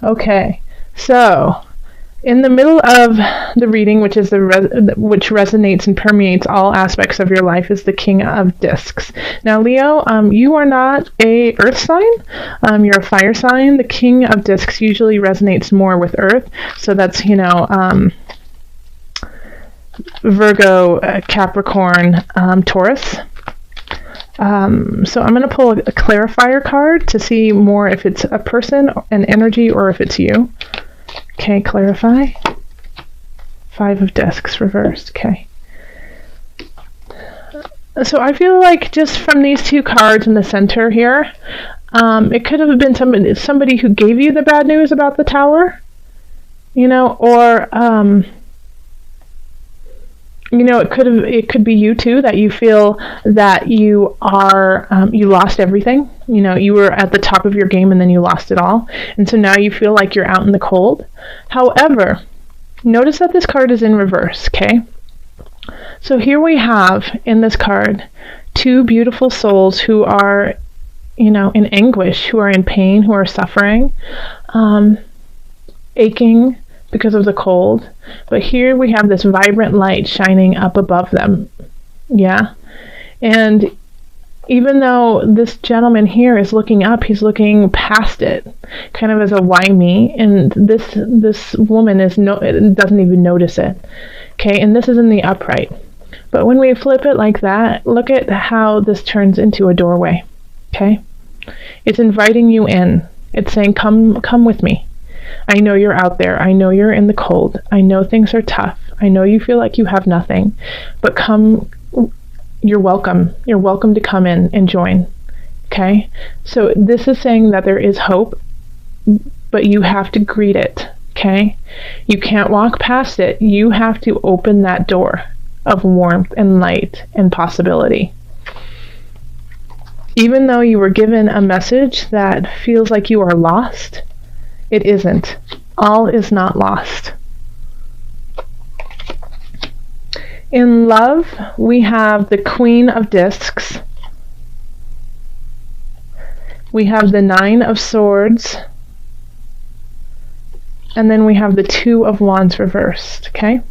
Okay, so in the middle of the reading, which is which resonates and permeates all aspects of your life, is the King of Discs. Now, Leo, you are not a Earth sign. You're a fire sign. The King of Discs usually resonates more with Earth. So that's, Virgo, Capricorn, Taurus. So I'm going to pull a clarifier card to see more if it's a person, an energy, or if it's you. Okay, clarify. 5 of Discs reversed. Okay. So I feel like just from these 2 cards in the center here, it could have been somebody who gave you the bad news about the tower, or it could be you too, that you feel that you are you lost everything. You were at the top of your game and then you lost it all, and so now you feel like you're out in the cold. However, notice that this card is in reverse. Okay, so here we have in this card 2 beautiful souls who are in anguish, who are in pain, who are suffering, aching because of the cold. But here we have this vibrant light shining up above them. Yeah. And even though this gentleman here is looking up, he's looking past it, kind of as a why me. And this woman doesn't even notice it. Okay, and this is in the upright. But when we flip it like that, look at how this turns into a doorway. Okay? It's inviting you in. It's saying, come with me. I know you're out there. I know you're in the cold. I know things are tough. I know you feel like you have nothing. But come, you're welcome. You're welcome to come in and join. Okay? So this is saying that there is hope, but you have to greet it. Okay? You can't walk past it. You have to open that door of warmth and light and possibility. Even though you were given a message that feels like you are lost, it isn't. All is not lost. In love, we have the Queen of Discs. We have the 9 of Swords. And then we have the 2 of Wands reversed, okay?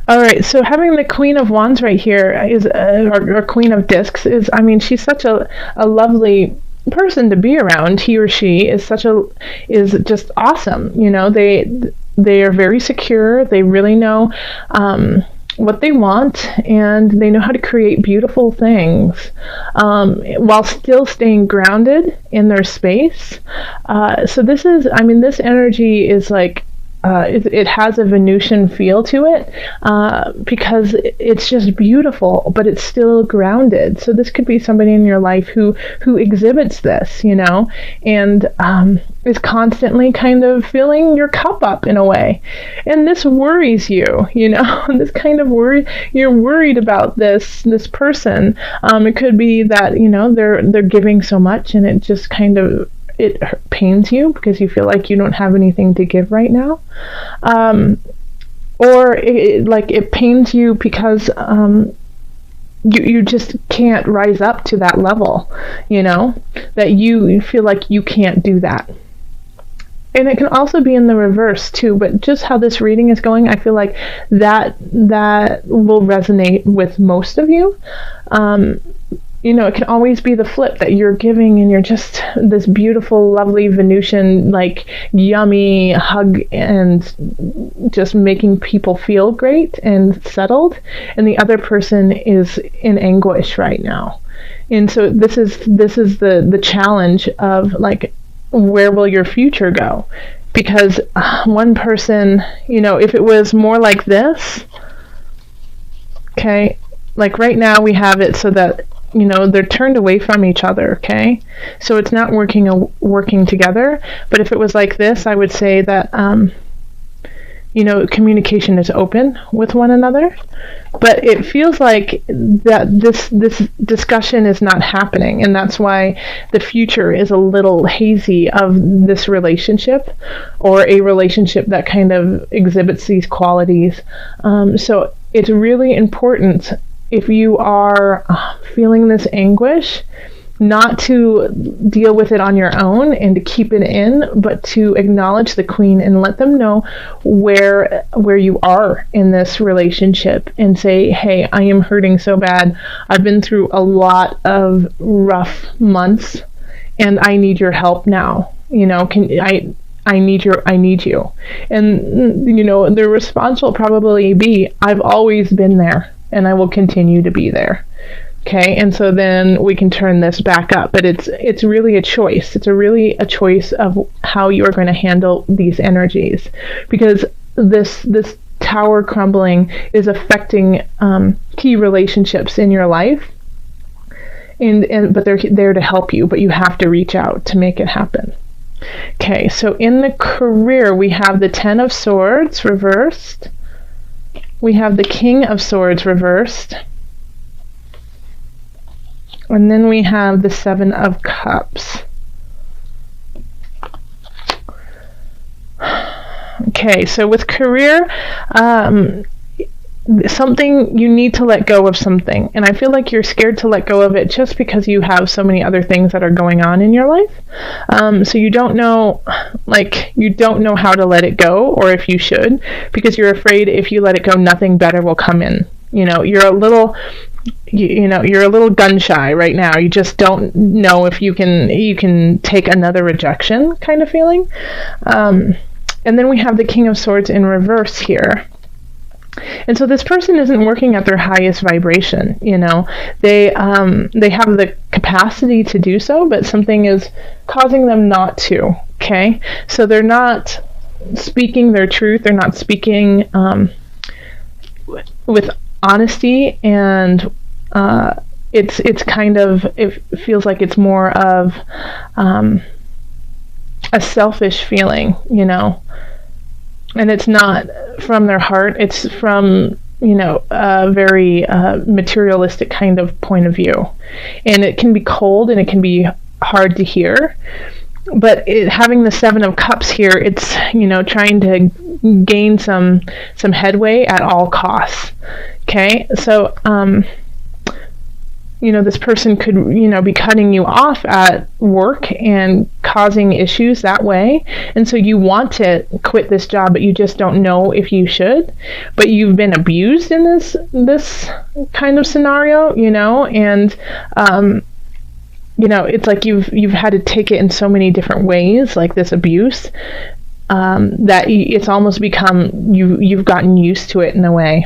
All right, so having the Queen of Wands right here is, or Queen of Discs is, she's such a lovely person to be around. He or she is just awesome. They are very secure. They really know what they want, and they know how to create beautiful things while still staying grounded in their space. So this energy is like, it has a Venusian feel to it because it's just beautiful, but it's still grounded. So this could be somebody in your life who exhibits this, and is constantly kind of filling your cup up in a way. And this worries you, this kind of worry. You're worried about this person. It could be that, they're giving so much, and it just kind of, it pains you because you feel like you don't have anything to give right now. Or it pains you because you just can't rise up to that level, that you feel like you can't do that. And it can also be in the reverse too, but just how this reading is going, I feel like that will resonate with most of you. It can always be the flip, that you're giving and you're just this beautiful, lovely Venusian, like yummy hug and just making people feel great and settled. And the other person is in anguish right now. And so this is the challenge of, like, where will your future go? Because one person, if it was more like this, okay, like right now we have it so that, they're turned away from each other, okay? So it's not working together. But if it was like this, I would say that, communication is open with one another. But it feels like that this discussion is not happening, and that's why the future is a little hazy of this relationship, or a relationship that kind of exhibits these qualities. So it's really important, if you are feeling this anguish, not to deal with it on your own and to keep it in, but to acknowledge the queen and let them know where you are in this relationship and say, hey, I am hurting so bad. I've been through a lot of rough months and I need your help now. I need you. And, the response will probably be, I've always been there and I will continue to be there. Okay, and so then we can turn this back up, but it's really a choice. It's really a choice of how you are going to handle these energies, because this tower crumbling is affecting key relationships in your life, but they're there to help you, but you have to reach out to make it happen. Okay, so in the career we have the Ten of Swords reversed. We have the King of Swords reversed. And then we have the Seven of Cups. Okay, so with career, something, you need to let go of something. And I feel like you're scared to let go of it just because you have so many other things that are going on in your life. So you don't know how to let it go, or if you should, because you're afraid if you let it go, nothing better will come in. You're a little gun shy right now. You just don't know if you can take another rejection kind of feeling. And then we have the King of Swords in reverse here. And so this person isn't working at their highest vibration. They have the capacity to do so, but something is causing them not to. Okay, so they're not speaking their truth. They're not speaking with honesty, and it feels like it's more of a selfish feeling, and it's not from their heart. It's from a very materialistic kind of point of view, and it can be cold and it can be hard to hear. But having the Seven of Cups here, it's trying to gain some headway at all costs. Okay, so this person could be cutting you off at work and causing issues that way, and so you want to quit this job, but you just don't know if you should. But you've been abused in this kind of scenario, and it's like you've had to take it in so many different ways, like this abuse, that it's almost become you've gotten used to it in a way.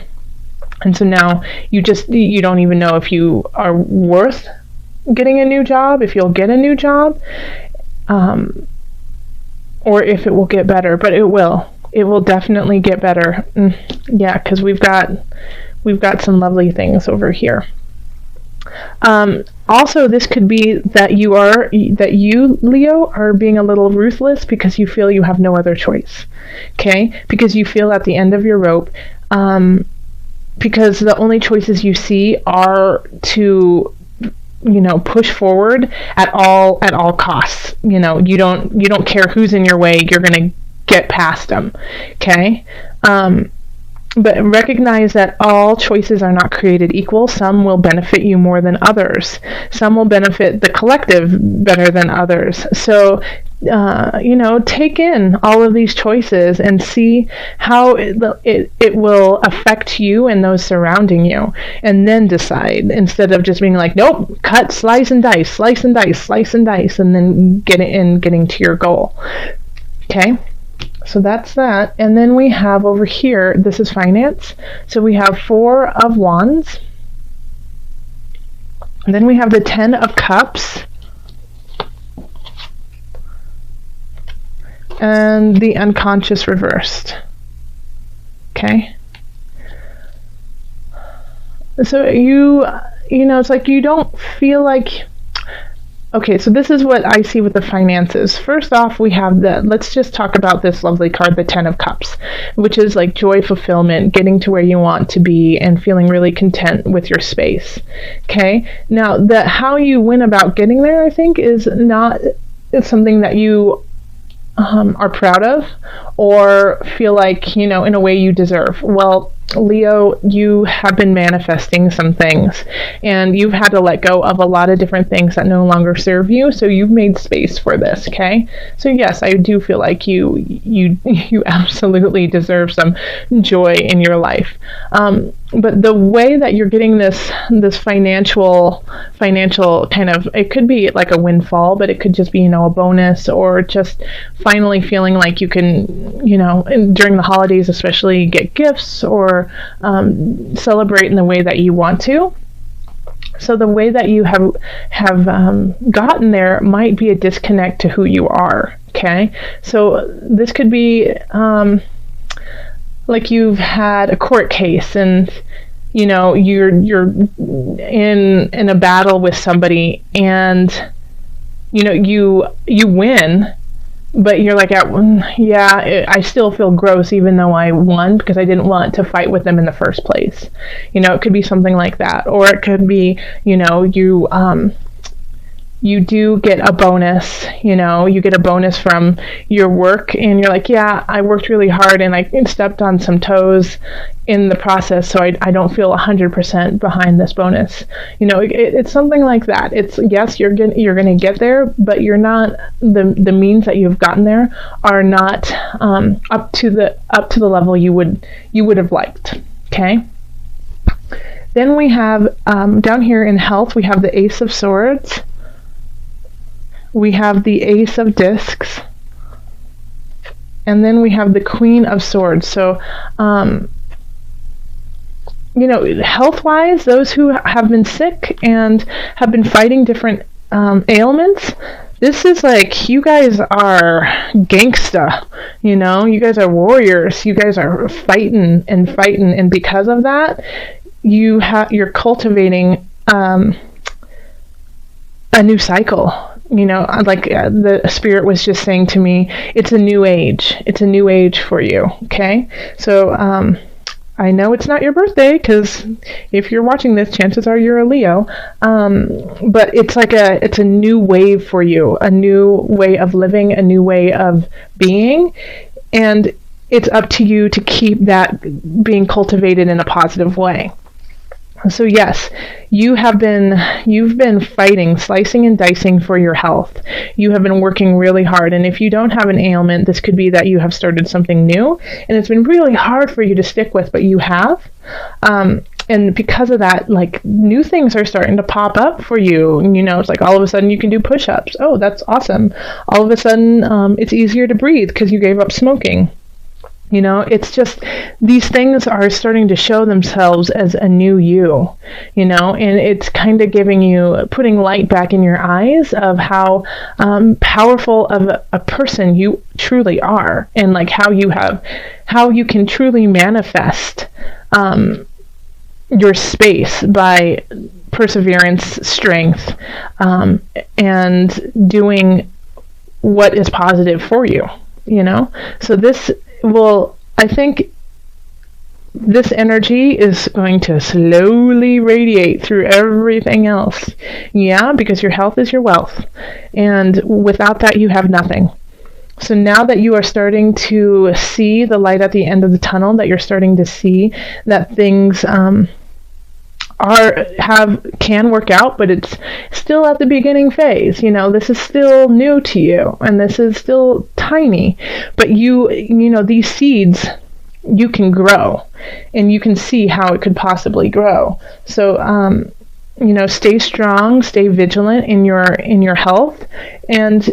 And so now you don't even know if you are worth getting a new job, if you'll get a new job, or if it will get better. But it will definitely get better. Yeah, because we've got some lovely things over here. Also, this could be that you, Leo, are being a little ruthless because you feel you have no other choice. Okay, because you feel at the end of your rope. Because the only choices you see are to, push forward at all costs. You don't care who's in your way. You're going to get past them. Okay. But recognize that all choices are not created equal. Some will benefit you more than others. Some will benefit the collective better than others. So, take in all of these choices and see how it will affect you and those surrounding you. And then decide, instead of just being like, nope, cut, slice and dice, slice and dice, slice and dice, and then getting to your goal. Okay? So that's that. And then we have over here, this is finance. So we have Four of Wands. And then we have the Ten of Cups. And the Unconscious reversed. Okay. So it's like you don't feel like... Okay, so this is what I see with the finances. First off, we have let's just talk about this lovely card, the Ten of Cups, which is like joy, fulfillment, getting to where you want to be and feeling really content with your space. Okay, now how you went about getting there, I think, is not something that you are proud of or feel like, in a way you deserve. Well, Leo, you have been manifesting some things, and you've had to let go of a lot of different things that no longer serve you. So you've made space for this, okay? So yes, I do feel like you absolutely deserve some joy in your life. But the way that you're getting this financial kind of, it could be like a windfall, but it could just be, a bonus, or just finally feeling like you can, during the holidays especially, get gifts or celebrate in the way that you want to. So the way that you have gotten there might be a disconnect to who you are. Okay, so this could be like you've had a court case, and you're in a battle with somebody, and you win, but you're like, yeah, I still feel gross even though I won, because I didn't want to fight with them in the first place. It could be something like that, or it could be, you do get a bonus, you get a bonus from your work, and you're like, yeah, I worked really hard and I stepped on some toes in the process, so I don't feel 100% behind this bonus. It's something like that. It's, yes, you're gonna get there, but you're not, the means that you've gotten there are not up to the level you would have liked. Okay. Then we have down here in health, we have the Ace of Swords. We have the Ace of Discs, and then we have the Queen of Swords. So, health-wise, those who have been sick and have been fighting different ailments, this is like, you guys are gangsta, you guys are warriors, you guys are fighting, and because of that, you're cultivating a new cycle. Like the spirit was just saying to me, it's a new age. It's a new age for you. Okay. So, I know it's not your birthday, because if you're watching this, chances are you're a Leo. But it's like it's a new wave for you, a new way of living, a new way of being. And it's up to you to keep that being cultivated in a positive way. So yes, you've been fighting, slicing and dicing for your health. You have been working really hard. And if you don't have an ailment, this could be that you have started something new, and it's been really hard for you to stick with, but you have. And because of that, like, new things are starting to pop up for you. It's like all of a sudden you can do push-ups. Oh, that's awesome. All of a sudden, it's easier to breathe because you gave up smoking. It's just, these things are starting to show themselves as a new you, and it's kind of putting light back in your eyes of how powerful of a person you truly are, and like how you can truly manifest your space by perseverance, strength, and doing what is positive for you, So I think this energy is going to slowly radiate through everything else. Yeah, because your health is your wealth. And without that, you have nothing. So now that you are starting to see the light at the end of the tunnel, that you're starting to see that things can work out, but it's still at the beginning phase. This is still new to you, and this is still tiny, but these seeds you can grow, and you can see how it could possibly grow. So stay strong, stay vigilant in your health, and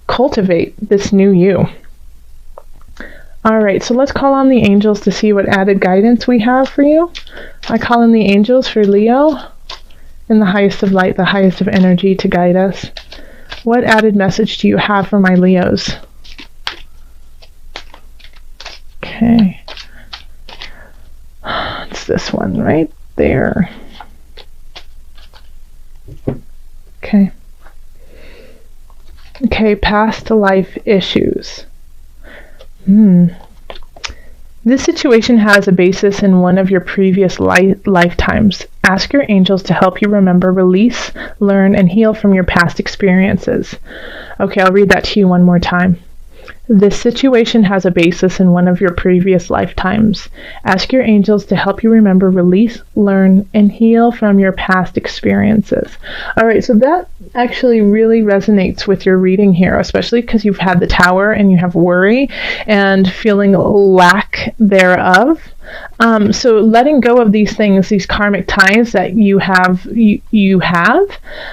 cultivate this new you. All right, so let's call on the angels to see what added guidance we have for you. I call in the angels for Leo in the highest of light, the highest of energy, to guide us. What added message do you have for my Leos? Okay. It's this one right there. Okay. Okay, past life issues. This situation has a basis in one of your previous lifetimes. Ask your angels to help you remember, release, learn, and heal from your past experiences. Okay, I'll read that to you one more time. This situation has a basis in one of your previous lifetimes. Ask your angels to help you remember, release, learn, and heal from your past experiences. All right, so that actually really resonates with your reading here, especially because you've had the Tower and you have worry and feeling lack thereof. So letting go of these things, these karmic ties that you have,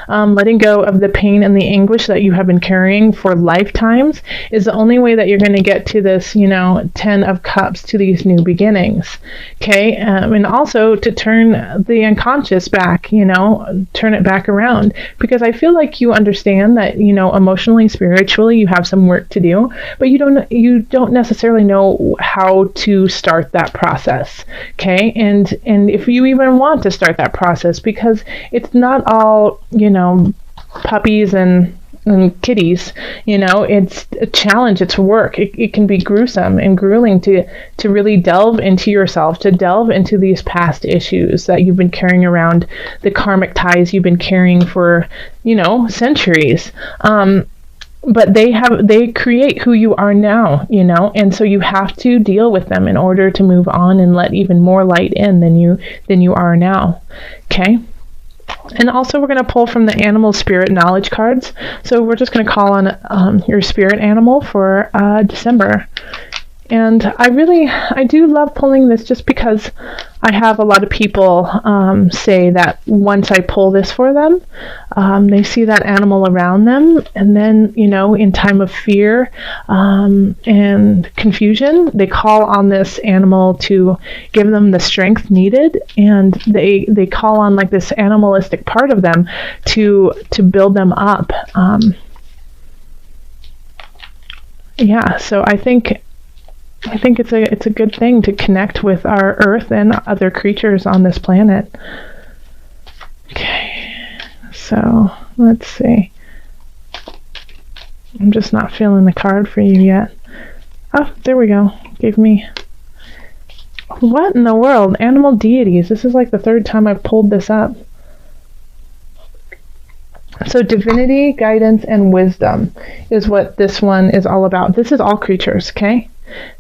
letting go of the pain and the anguish that you have been carrying for lifetimes is the only way that you're going to get to this, 10 of Cups, to these new beginnings. Okay. And also to turn the unconscious back, turn it back around, because I feel like you understand that, emotionally, spiritually, you have some work to do, but you don't necessarily know how to start that process. Okay, and if you even want to start that process, because it's not all puppies and kitties, it's a challenge, it's work. It can be gruesome and grueling to really delve into yourself, to delve into these past issues that you've been carrying around, the karmic ties you've been carrying for centuries. But they create who you are now, and so you have to deal with them in order to move on and let even more light in than you are now. Okay. And also we're going to pull from the animal spirit knowledge cards. So we're just going to call on your spirit animal for December. And I do love pulling this, just because I have a lot of people say that once I pull this for them, they see that animal around them, and then, in time of fear and confusion, they call on this animal to give them the strength needed, and they call on like this animalistic part of them to build them up. So I think it's a good thing to connect with our Earth and other creatures on this planet. Okay, so let's see. I'm just not feeling the card for you yet. Oh, there we go. Gave me... What in the world? Animal deities. This is like the third time I've pulled this up. So divinity, guidance, and wisdom is what this one is all about. This is all creatures, okay?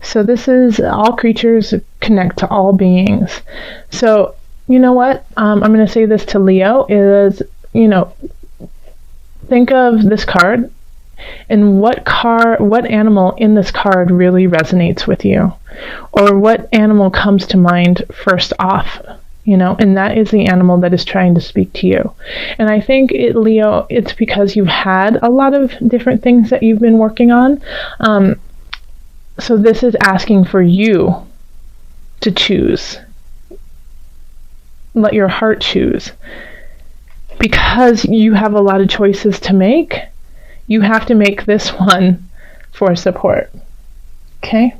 So this is all creatures connect to all beings. So you know what? I'm going to say this to Leo is, think of this card and what animal in this card really resonates with you, or what animal comes to mind first off, and that is the animal that is trying to speak to you. And I think Leo, it's because you've had a lot of different things that you've been working on. So this is asking for you to choose. Let your heart choose. Because you have a lot of choices to make, you have to make this one for support. Okay?